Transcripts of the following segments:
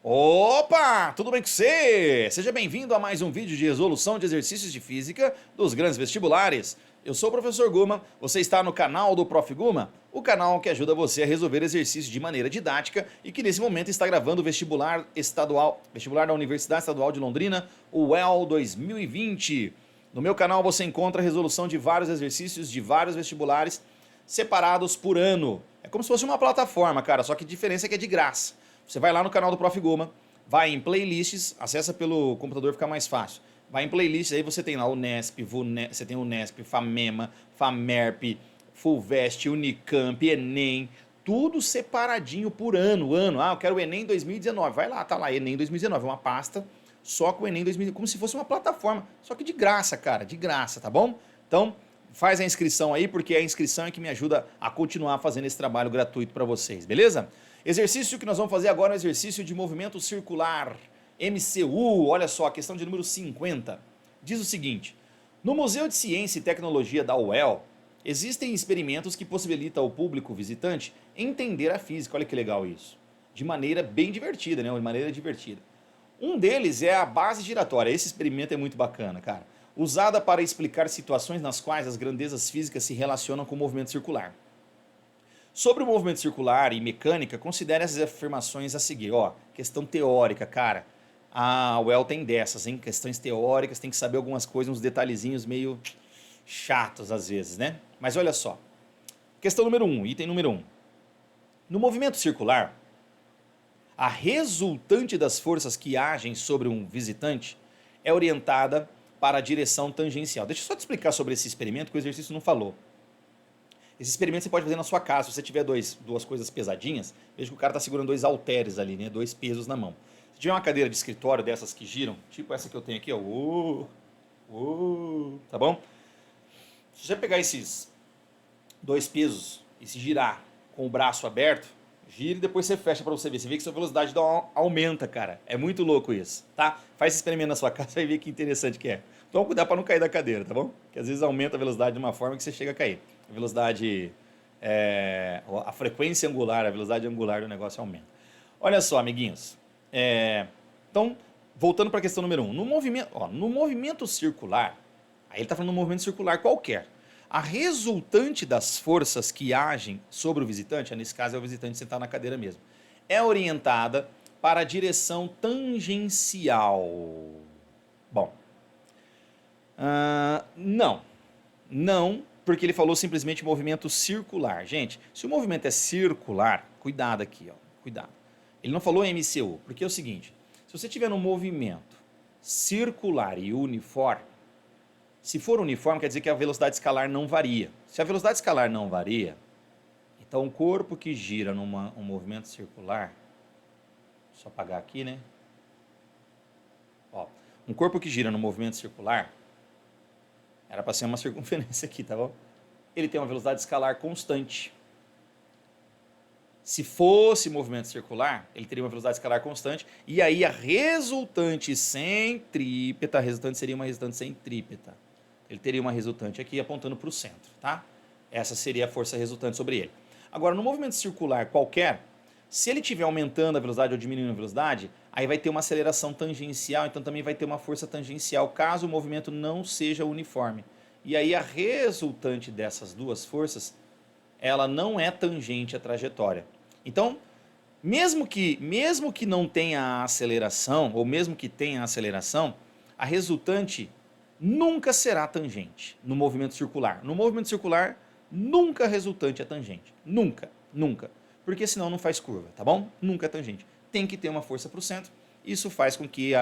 Opa! Tudo bem com você? Seja bem-vindo a mais um vídeo de resolução de exercícios de física dos grandes vestibulares. Eu sou o professor Guma, você está no canal do Prof. Guma, o canal que ajuda você a resolver exercícios de maneira didática e que nesse momento está gravando o vestibular da Universidade Estadual de Londrina, o UEL 2020. No meu canal você encontra a resolução de vários exercícios de vários vestibulares separados por ano. É como se fosse uma plataforma, cara, só que a diferença é que é de graça. Você vai lá no canal do Prof. Guma, vai em playlists, acessa pelo computador, fica mais fácil. Vai em playlists, aí você tem lá o Nesp, você tem o Nesp, Famema, Famerp, Fulvest, Unicamp, Enem, tudo separadinho por ano. Ah, eu quero o Enem 2019. Vai lá, tá lá, Enem 2019, uma pasta só com o Enem 2019, como se fosse uma plataforma, só que de graça, cara, de graça, tá bom? Então, faz a inscrição aí, porque a inscrição é que me ajuda a continuar fazendo esse trabalho gratuito para vocês, beleza? Exercício que nós vamos fazer agora é um exercício de movimento circular, MCU, olha só, a questão de número 50. Diz o seguinte: no Museu de Ciência e Tecnologia da UEL, existem experimentos que possibilitam ao público visitante entender a física, olha que legal isso, de maneira bem divertida, né? De maneira divertida. Um deles é a base giratória, esse experimento é muito bacana, cara, usada para explicar situações nas quais as grandezas físicas se relacionam com o movimento circular. Sobre o movimento circular e mecânica, considere essas afirmações a seguir. Ó, questão teórica, cara. A UEL tem dessas, hein? Questões teóricas, tem que saber algumas coisas, uns detalhezinhos meio chatos às vezes, né? Mas olha só. Questão número 1, item número 1. No movimento circular, a resultante das forças que agem sobre um visitante é orientada para a direção tangencial. Deixa eu só te explicar sobre esse experimento que o exercício não falou. Esse experimento você pode fazer na sua casa. Se você tiver duas coisas pesadinhas, veja que o cara está segurando dois halteres ali, né? Dois pesos na mão. Se tiver uma cadeira de escritório dessas que giram, tipo essa que eu tenho aqui, ó. Tá bom? Se você pegar esses dois pesos e se girar com o braço aberto, gira e depois você fecha para você ver. Você vê que sua velocidade aumenta, cara. É muito louco isso, tá? Faz esse experimento na sua casa e vai ver que interessante que é. Então cuidar para não cair da cadeira, tá bom? Porque às vezes aumenta a velocidade de uma forma que você chega a cair. A velocidade, a frequência angular, a velocidade angular do negócio aumenta. Olha só, amiguinhos. Então, voltando para a questão número 1. No movimento circular, aí ele está falando de um movimento circular qualquer. A resultante das forças que agem sobre o visitante, nesse caso é o visitante sentar na cadeira mesmo, é orientada para a direção tangencial. Bom, não. Não, porque ele falou simplesmente movimento circular. Gente, se o movimento é circular, cuidado aqui, ó, cuidado. Ele não falou MCU, porque é o seguinte, se você tiver um movimento circular e uniforme, se for uniforme, quer dizer que a velocidade escalar não varia. Se a velocidade escalar não varia, então um corpo que gira num movimento circular, só apagar aqui, né? Ó, um corpo que gira no movimento circular, era para ser uma circunferência aqui, tá bom? Ele tem uma velocidade escalar constante. Se fosse movimento circular, ele teria uma velocidade escalar constante, e aí a resultante centrípeta, a resultante seria uma resultante centrípeta. Ele teria uma resultante aqui apontando para o centro, tá? Essa seria a força resultante sobre ele. Agora, no movimento circular qualquer, se ele estiver aumentando a velocidade ou diminuindo a velocidade, aí vai ter uma aceleração tangencial, então também vai ter uma força tangencial, caso o movimento não seja uniforme. E aí a resultante dessas duas forças, ela não é tangente à trajetória. Então, mesmo que não tenha aceleração, ou mesmo que tenha aceleração, a resultante nunca será tangente no movimento circular. No movimento circular, nunca a resultante é tangente. Nunca, nunca. Porque senão não faz curva, tá bom? Nunca é tangente. Tem que ter uma força para o centro. Isso faz com que,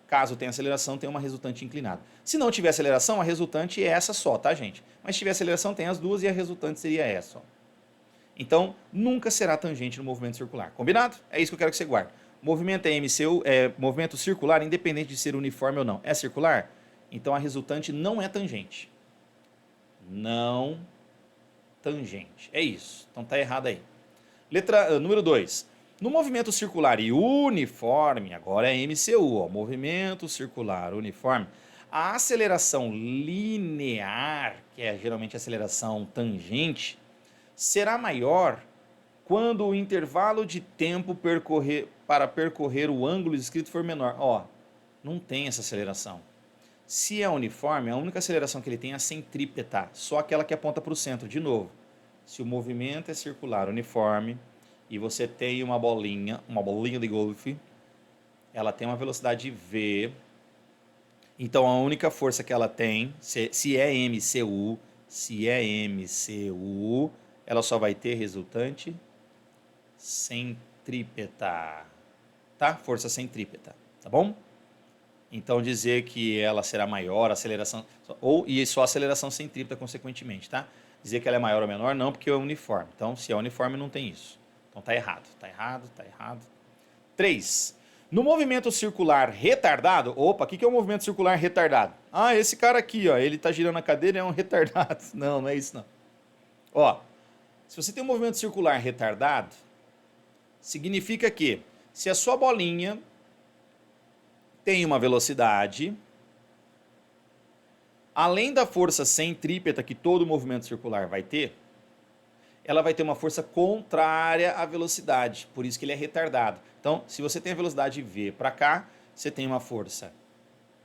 caso tenha aceleração, tenha uma resultante inclinada. Se não tiver aceleração, a resultante é essa só, tá, gente? Mas se tiver aceleração, tem as duas e a resultante seria essa, ó. Então, nunca será tangente no movimento circular. Combinado? É isso que eu quero que você guarde. Movimento é MCU, é movimento circular, independente de ser uniforme ou não. É circular? Então a resultante não é tangente. Não tangente. É isso. Então tá errado aí. Número 2. No movimento circular e uniforme, agora é MCU, ó, movimento circular uniforme, a aceleração linear, que é geralmente a aceleração tangente, será maior quando o intervalo de tempo para percorrer o ângulo descrito for menor. Ó, não tem essa aceleração. Se é uniforme, a única aceleração que ele tem é a centrípeta, só aquela que aponta para o centro. De novo, se o movimento é circular uniforme e você tem uma bolinha de golfe, ela tem uma velocidade v. Então a única força que ela tem, se é MCU, ela só vai ter resultante centrípeta, tá? Força centrípeta, tá bom? Então dizer que ela será maior, aceleração, e só aceleração centrípeta consequentemente, tá? Dizer que ela é maior ou menor, não, porque é uniforme. Então, se é uniforme, não tem isso. Então tá errado, tá errado, tá errado. 3. No movimento circular retardado, opa, o que é um movimento circular retardado? Ah, esse cara aqui, ó, ele tá girando a cadeira e é um retardado. Não, não é isso não. Ó, se você tem um movimento circular retardado, significa que se a sua bolinha tem uma velocidade, além da força centrípeta que todo movimento circular vai ter, ela vai ter uma força contrária à velocidade, por isso que ele é retardado. Então, se você tem a velocidade v para cá, você tem uma força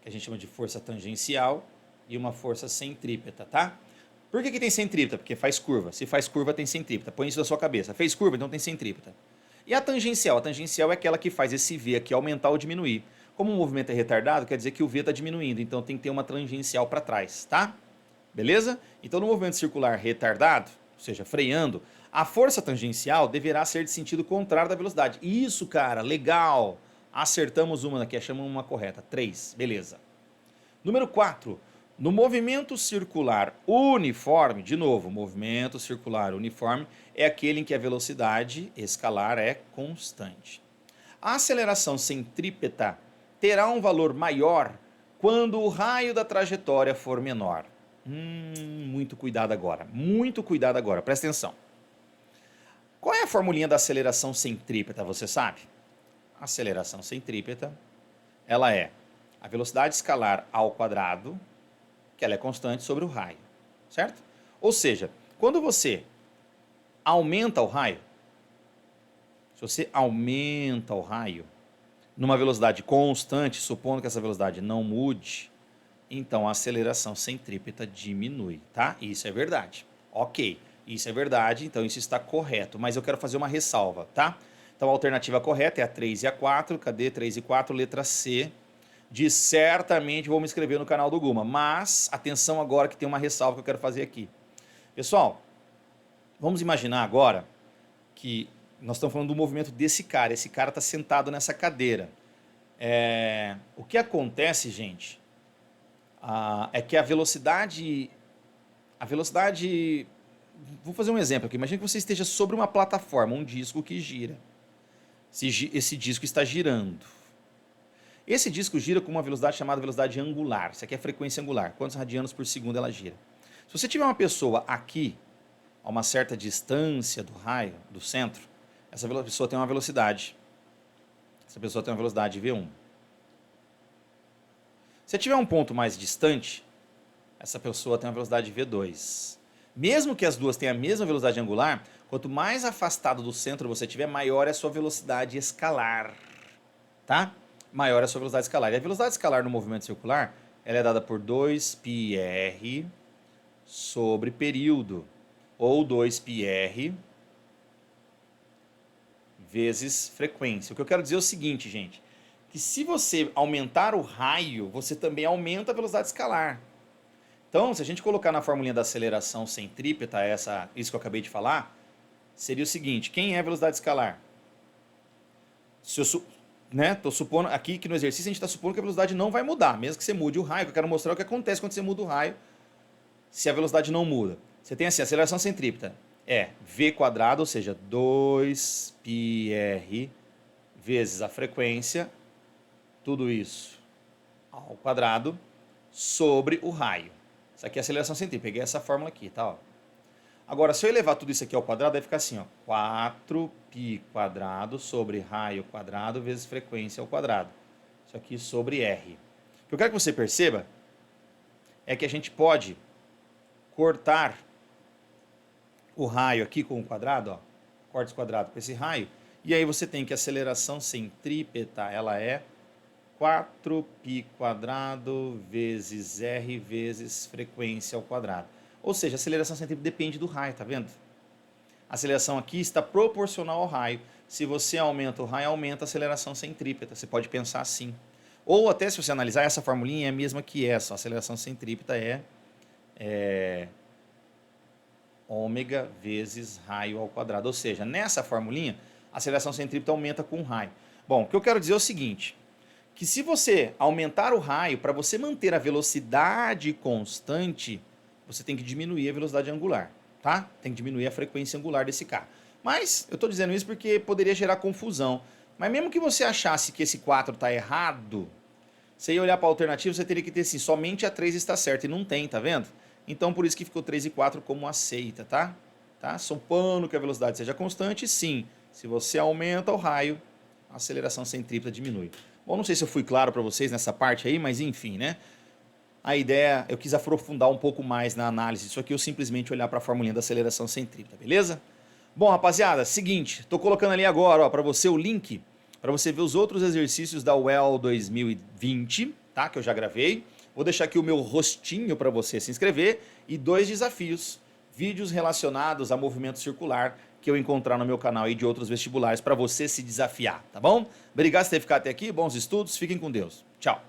que a gente chama de força tangencial e uma força centrípeta, tá? Por que tem centrípeta? Porque faz curva. Se faz curva, tem centrípeta. Põe isso na sua cabeça. Fez curva, então tem centrípeta. E a tangencial? A tangencial é aquela que faz esse v aqui aumentar ou diminuir. Como o movimento é retardado, quer dizer que o v está diminuindo, então tem que ter uma tangencial para trás, tá? Beleza? Então, no movimento circular retardado, ou seja, freando, a força tangencial deverá ser de sentido contrário da velocidade. Isso, cara, legal! Acertamos uma daqui, achamos uma correta. 3, beleza. Número 4. No movimento circular uniforme, de novo, movimento circular uniforme é aquele em que a velocidade escalar é constante. A aceleração centrípeta terá um valor maior quando o raio da trajetória for menor. Muito cuidado agora, presta atenção. Qual é a formulinha da aceleração centrípeta, você sabe? A aceleração centrípeta, ela é a velocidade escalar ao quadrado, que ela é constante sobre o raio, certo? Ou seja, quando você aumenta o raio, se você aumenta o raio numa velocidade constante, supondo que essa velocidade não mude, então a aceleração centrípeta diminui, tá? Isso é verdade. Ok, isso é verdade, então isso está correto, mas eu quero fazer uma ressalva, tá? Então a alternativa correta é a 3 e a 4, cadê 3 e 4? Letra C, de certamente vou me inscrever no canal do Guma, mas atenção agora que tem uma ressalva que eu quero fazer aqui. Pessoal, vamos imaginar agora que nós estamos falando do movimento desse cara, esse cara está sentado nessa cadeira. O que acontece, gente, é que a velocidade, vou fazer um exemplo aqui, imagine que você esteja sobre uma plataforma, um disco que gira. Esse disco está girando. Esse disco gira com uma velocidade chamada velocidade angular, isso aqui é a frequência angular, quantos radianos por segundo ela gira. Se você tiver uma pessoa aqui, a uma certa distância do raio, do centro, essa pessoa tem uma velocidade. Essa pessoa tem uma velocidade V1. Se tiver um ponto mais distante, essa pessoa tem uma velocidade V2. Mesmo que as duas tenham a mesma velocidade angular, quanto mais afastado do centro você tiver, maior é a sua velocidade escalar. Tá? Maior é a sua velocidade escalar. E a velocidade escalar no movimento circular, ela é dada por 2πr sobre período, ou 2πr vezes frequência. O que eu quero dizer é o seguinte, gente, que se você aumentar o raio, você também aumenta a velocidade escalar. Então, se a gente colocar na formulinha da aceleração centrípeta, isso que eu acabei de falar, seria o seguinte, quem é a velocidade escalar? Se eu tô supondo aqui que no exercício a gente está supondo que a velocidade não vai mudar, mesmo que você mude o raio, que eu quero mostrar o que acontece quando você muda o raio, se a velocidade não muda. Você tem assim, a aceleração centrípeta é v quadrado, ou seja, 2πr vezes a frequência, tudo isso ao quadrado, sobre o raio. Isso aqui é a aceleração centrípeta, peguei essa fórmula aqui, tá? Ó. Agora, se eu elevar tudo isso aqui ao quadrado, vai ficar assim, ó, 4π quadrado sobre raio quadrado vezes frequência ao quadrado. Isso aqui sobre r. O que eu quero que você perceba é que a gente pode cortar o raio aqui com o quadrado, ó, corta esse quadrado com esse raio, E aí você tem que a aceleração centrípeta, ela é 4π² vezes r vezes frequência ao quadrado. Ou seja, a aceleração centrípeta depende do raio, tá vendo? A aceleração aqui está proporcional ao raio. Se você aumenta o raio, aumenta a aceleração centrípeta. Você pode pensar assim. Ou até se você analisar, essa formulinha é a mesma que essa. A aceleração centrípeta é ômega vezes raio ao quadrado. Ou seja, nessa formulinha, a aceleração centrípeta aumenta com o raio. Bom, o que eu quero dizer é o seguinte, que se você aumentar o raio, para você manter a velocidade constante, você tem que diminuir a velocidade angular, tá? Tem que diminuir a frequência angular desse carro. Mas eu estou dizendo isso porque poderia gerar confusão. Mas mesmo que você achasse que esse 4 está errado, você ia olhar para a alternativa, você teria que ter assim, somente a 3 está certa, e não tem, tá vendo? Então por isso que ficou 3 e 4 como aceita, tá? Supondo que a velocidade seja constante, sim. Se você aumenta o raio, a aceleração centrípeta diminui. Bom, não sei se eu fui claro para vocês nessa parte aí, mas enfim, né? A ideia, eu quis aprofundar um pouco mais na análise disso aqui, eu simplesmente olhar para a formulinha da aceleração centrípeta, beleza? Bom, rapaziada, seguinte, estou colocando ali agora para você o link, para você ver os outros exercícios da UEL 2020, tá? Que eu já gravei. Vou deixar aqui o meu rostinho para você se inscrever e 2 desafios, vídeos relacionados a movimento circular que eu encontrar no meu canal e de outros vestibulares para você se desafiar, tá bom? Obrigado por ter ficado até aqui, bons estudos, fiquem com Deus. Tchau.